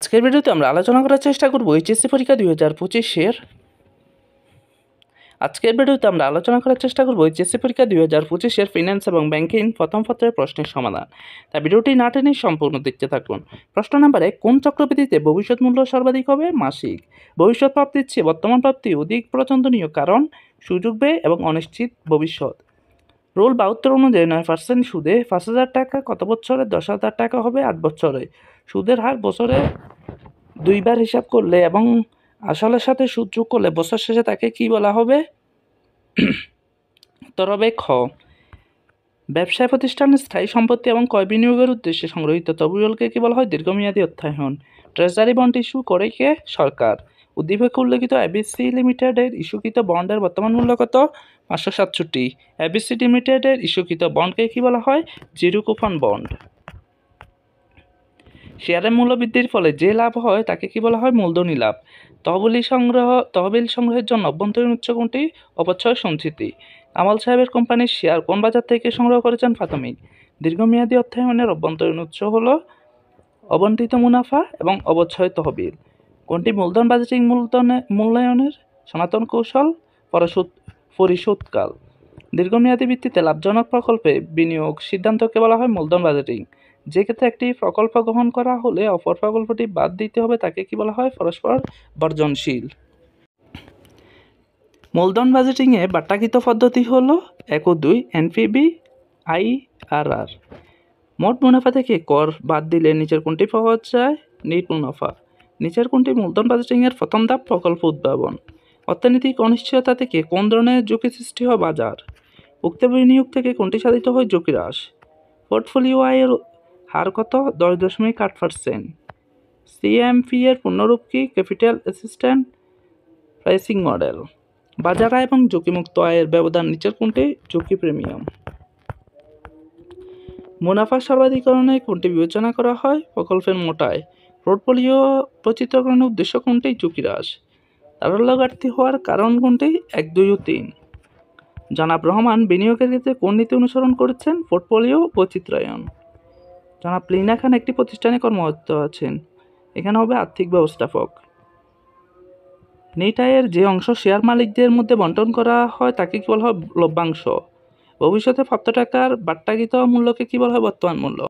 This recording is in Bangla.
আজকের ভিডিওতে আমরা আলোচনা করার চেষ্টা করব এইচএসসি পরীক্ষা 2025-এর ফিন্যান্স এবং ব্যাংকিং প্রথম পত্রের প্রশ্নের সমাধান। তাই ভিডিওটি না টেনে সম্পূর্ণ দেখতে থাকুন। প্রশ্ন নাম্বার 1, কোন চক্রবৃদ্ধিতে ভবিষ্যৎ মূল্য সর্বাধিক হবে? মাসিক। ভবিষ্যৎ প্রাপ্তির চেয়ে বর্তমান প্রাপ্তি অধিক পছন্দনীয় কারণ সুযোগ ব্যয় এবং অনিশ্চিত ভবিষ্যৎ। রুল 72 অনুযায়ী 9% সুদে 5,000 টাকা কত বছরে? 10,000 টাকা হবে 8 বছরে। সুদের হার বছরে দুইবার হিসাব করলে এবং আসলের সাথে সুদ যোগ করলে বছর শেষে তাকে কি বলা হবে? উত্তর হবে খ। ব্যবসায় প্রতিষ্ঠানের স্থায়ী সম্পত্তি এবং ক্রয় বিনিয়োগের উদ্দেশ্যে সংগৃহীত তহবিলকে কি বলা হয়? দীর্ঘমেয়াদী অর্থায়ন। ট্রেজারি বন্ড ইস্যু করে কে? সরকার। উদ্দীপকে উল্লেখিত এবিসি লিমিটেডের ইস্যুকৃত বন্ডের বর্তমান মূল্য কত? 567। এবিসি লিমিটেডের ইস্যুকৃত বন্ডকে কি বলা হয়? Zero coupon bond. শেয়ারের মূল্য বৃদ্ধির ফলে যে লাভ হয় তাকে কি বলা হয়? মূলধনী লাভ। তহবিল সংগ্রহের জন্য অভ্যন্তরীণ উৎস কোনটি? অপচয় সঞ্চিতি। কামাল সাহেবের কোম্পানির শেয়ার কোন বাজার থেকে সংগ্রহ করেছেন? প্রাথমিক। দীর্ঘমেয়াদী অর্থায়নের অভ্যন্তরীণ উৎস হলো অবন্টিত মুনাফা এবং অবচয় তহবিল। কোনটি মূলধন বাজেটিং মূল্যায়নের সনাতন কৌশল? পরিশোধকাল। দীর্ঘমেয়াদী ভিত্তিতে লাভজনক প্রকল্পে বিনিয়োগ সিদ্ধান্তকে বলা হয় মূলধন বাজেটিং। যে ক্ষেত্রে একটি প্রকল্প গ্রহণ করা হলে অপর প্রকল্পটি বাদ দিতে হবে তাকে কি বলা হয়? পরস্পর বর্জনশীল। মূলধন বাজেটিংয়ে বাট্টাকৃত পদ্ধতি হলো 1 ও 2 এনপিবি আইআরআর। মোট মুনাফা থেকে কর বাদ দিলে নিচের কোনটি পাওয়া যায়? নেট মুনাফা। নিচের কোনটি মূলধন বাজেটিংয়ের প্রথম ধাপ? প্রকল্প উদ্ভাবন। অর্থনৈতিক অনিশ্চয়তা থেকে কোন ধরনের ঝুঁকি সৃষ্টি হয়? বাজার। উক্ত বিনিয়োগ থেকে কোনটি সাধিত হয়? ঝুঁকি হ্রাস। পোর্টফোলিও আয়ের হার কত? 10.8%। সিএমপি এর পূর্ণরূপ কি? Capital assistant pricing model. বাজার আয় এবং ঝুঁকিমুক্ত আয়ের ব্যবধান নিচের কোনটি? ঝুঁকি প্রিমিয়াম। মুনাফা সর্বাধিকরণে কোনটি বিবেচনা করা হয়? প্রকল্পের মোট আয়। পোর্টফোলিও বৈচিত্র্যকরণের উদ্দেশ্য কোনটি? ঝুঁকি হ্রাস। তারল্য ঘাটতি হওয়ার কারণ কোনটি? 1, 2 ও 3। জনাব রহমান বিনিয়োগের ক্ষেত্রে কোন নীতি অনুসরণ করেছেন? পোর্টফোলিও বৈচিত্র্যায়ন। জনাব লিনা খান একটি প্রতিষ্ঠানে কর্মরত আছেন, এখানে হবে আর্থিক ব্যবস্থাপক। নেট আয়ের যে অংশ শেয়ার মালিকদের মধ্যে বন্টন করা হয় তাকে কি বলা হয়? লভ্যাংশ। ভবিষ্যতে প্রাপ্ত টাকার বাট্টাকৃত মূল্যকে কি বলা হয়? বর্তমান মূল্য।